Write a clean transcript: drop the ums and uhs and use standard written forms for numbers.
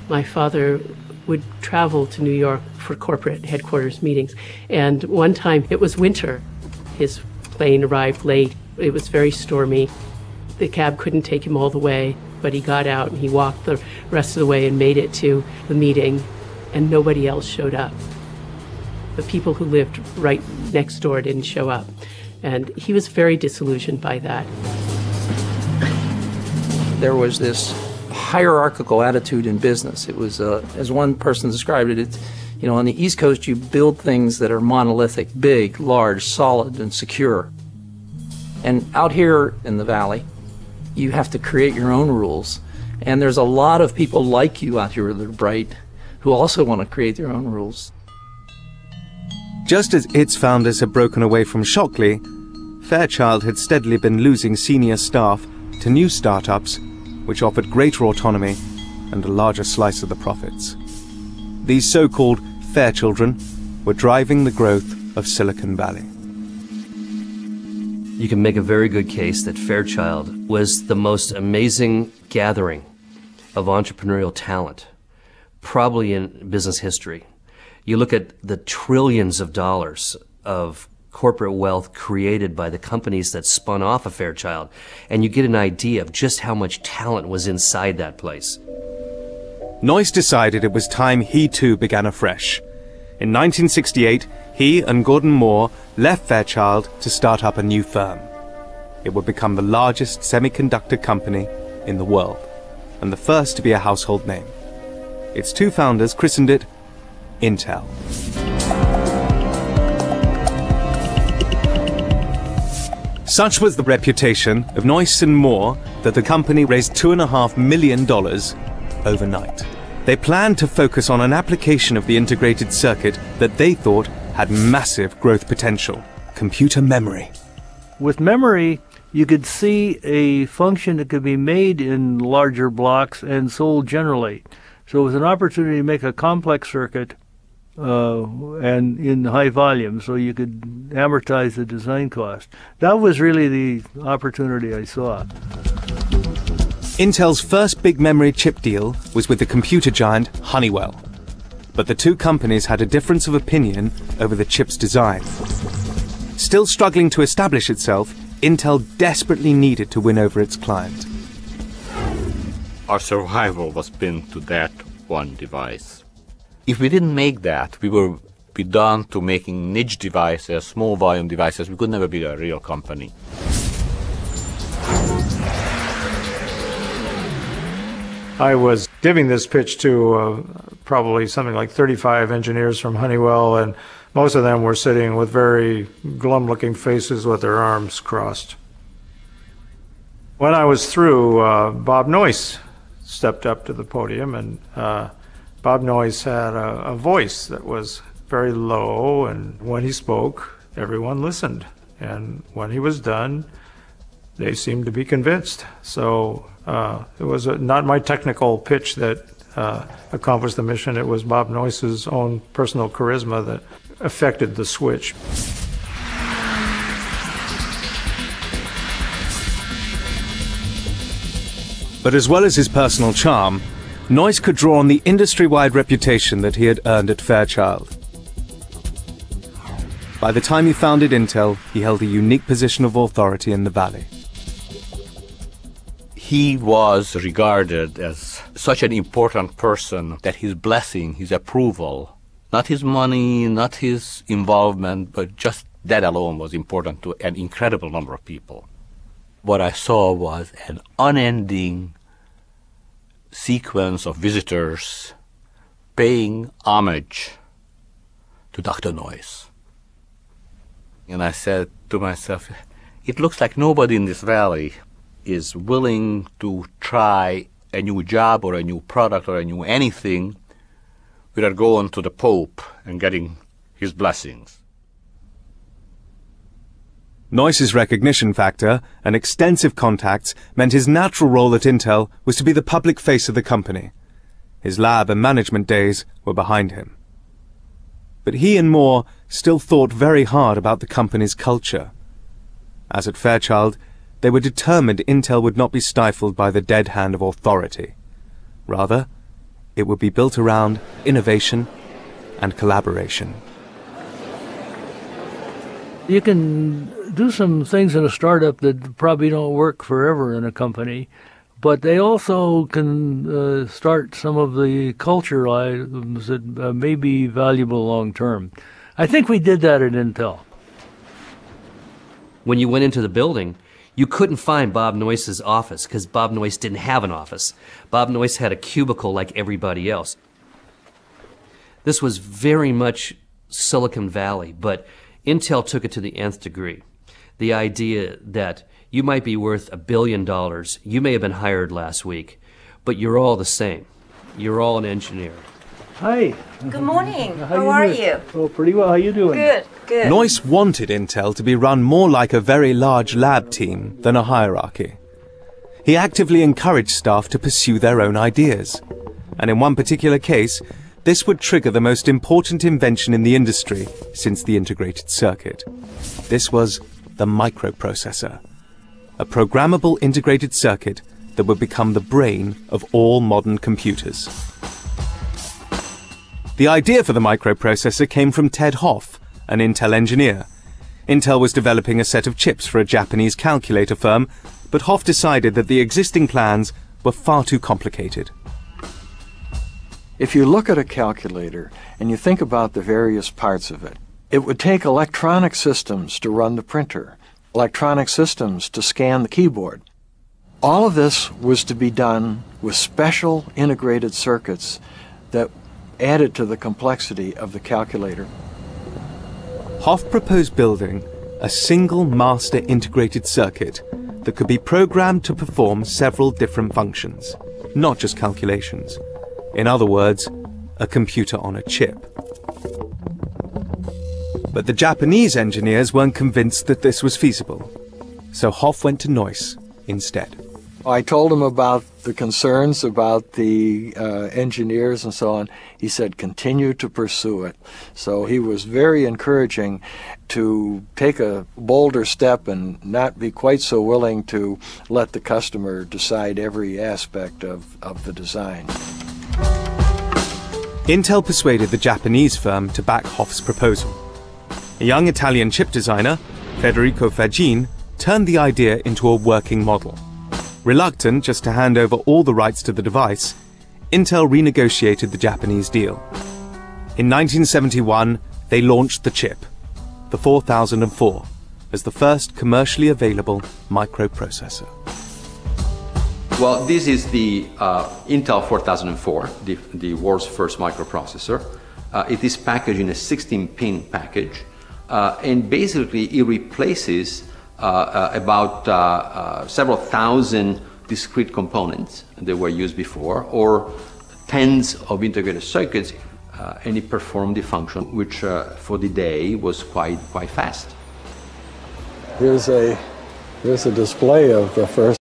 My father would travel to New York for corporate headquarters meetings, and one time it was winter. His plane arrived late. It was very stormy. The cab couldn't take him all the way, but he got out and he walked the rest of the way and made it to the meeting, and nobody else showed up. The people who lived right next door didn't show up, and he was very disillusioned by that. There was this hierarchical attitude in business. It was, as one person described it, it's, on the East Coast you build things that are monolithic, big, large, solid, and secure. And out here in the Valley, you have to create your own rules. And there's a lot of people like you out here that are bright who also want to create their own rules. Just as its founders had broken away from Shockley, Fairchild had steadily been losing senior staff to new startups which offered greater autonomy and a larger slice of the profits. These so-called Fairchildren were driving the growth of Silicon Valley. You can make a very good case that Fairchild was the most amazing gathering of entrepreneurial talent, probably in business history. You look at the trillions of dollars of corporate wealth created by the companies that spun off of Fairchild, and you get an idea of just how much talent was inside that place. Noyce decided it was time he too began afresh. In 1968, he and Gordon Moore left Fairchild to start up a new firm. It would become the largest semiconductor company in the world, and the first to be a household name. Its two founders christened it Intel. Such was the reputation of Noyce and Moore that the company raised $2.5 million overnight. They planned to focus on an application of the integrated circuit that they thought had massive growth potential: computer memory. With memory, you could see a function that could be made in larger blocks and sold generally. So it was an opportunity to make a complex circuit and in high volume, so you could amortize the design cost. That was really the opportunity I saw. Intel's first big memory chip deal was with the computer giant Honeywell. But the two companies had a difference of opinion over the chip's design. Still struggling to establish itself, Intel desperately needed to win over its client. Our survival was pinned to that one device. If we didn't make that, we would be done to making niche devices, small volume devices. We could never be a real company. I was giving this pitch to probably something like 35 engineers from Honeywell, and most of them were sitting with very glum-looking faces with their arms crossed. When I was through, Bob Noyce stepped up to the podium, and Bob Noyce had a voice that was very low, and when he spoke, everyone listened. And when he was done, they seemed to be convinced. So it was not my technical pitch that accomplished the mission. It was Bob Noyce's own personal charisma that affected the switch. But as well as his personal charm, Noyce could draw on the industry-wide reputation that he had earned at Fairchild. By the time he founded Intel, he held a unique position of authority in the Valley. He was regarded as such an important person that his blessing, his approval, not his money, not his involvement, but just that alone was important to an incredible number of people. What I saw was an unending sequence of visitors paying homage to Dr. Noyce. And I said to myself, it looks like nobody in this valley is willing to try a new job or a new product or a new anything without going to the Pope and getting his blessings. Noyce's recognition factor and extensive contacts meant his natural role at Intel was to be the public face of the company. His lab and management days were behind him. But he and Moore still thought very hard about the company's culture. As at Fairchild, they were determined Intel would not be stifled by the dead hand of authority. Rather, it would be built around innovation and collaboration. You can do some things in a startup that probably don't work forever in a company, but they also can start some of the culture items that may be valuable long term. I think we did that at Intel. When you went into the building, you couldn't find Bob Noyce's office because Bob Noyce didn't have an office. Bob Noyce had a cubicle like everybody else. This was very much Silicon Valley, but Intel took it to the nth degree. The idea that you might be worth $1 billion, you may have been hired last week, but you're all the same. You're all an engineer. Hi. Good morning. How are you? Oh, pretty well. How you doing? Good, good. Noyce wanted Intel to be run more like a very large lab team than a hierarchy. He actively encouraged staff to pursue their own ideas. And in one particular case, this would trigger the most important invention in the industry since the integrated circuit. This was the microprocessor, a programmable integrated circuit that would become the brain of all modern computers. The idea for the microprocessor came from Ted Hoff, an Intel engineer. Intel was developing a set of chips for a Japanese calculator firm, but Hoff decided that the existing plans were far too complicated. If you look at a calculator and you think about the various parts of it, it would take electronic systems to run the printer, electronic systems to scan the keyboard. All of this was to be done with special integrated circuits that added to the complexity of the calculator. Hoff proposed building a single master integrated circuit that could be programmed to perform several different functions, not just calculations. In other words, a computer on a chip. But the Japanese engineers weren't convinced that this was feasible, so Hoff went to Noyce instead. I told him about the concerns about the engineers and so on. He said, continue to pursue it. So he was very encouraging to take a bolder step and not be quite so willing to let the customer decide every aspect of the design. Intel persuaded the Japanese firm to back Hoff's proposal. A young Italian chip designer, Federico Fagin, turned the idea into a working model. Reluctant just to hand over all the rights to the device, Intel renegotiated the Japanese deal. In 1971, they launched the chip, the 4004, as the first commercially available microprocessor. Well, this is the Intel 4004, the world's first microprocessor. It is packaged in a 16-pin package, and basically it replaces about several thousand discrete components that were used before, or tens of integrated circuits, and it performed the function, which for the day was quite fast. Here's a display of the first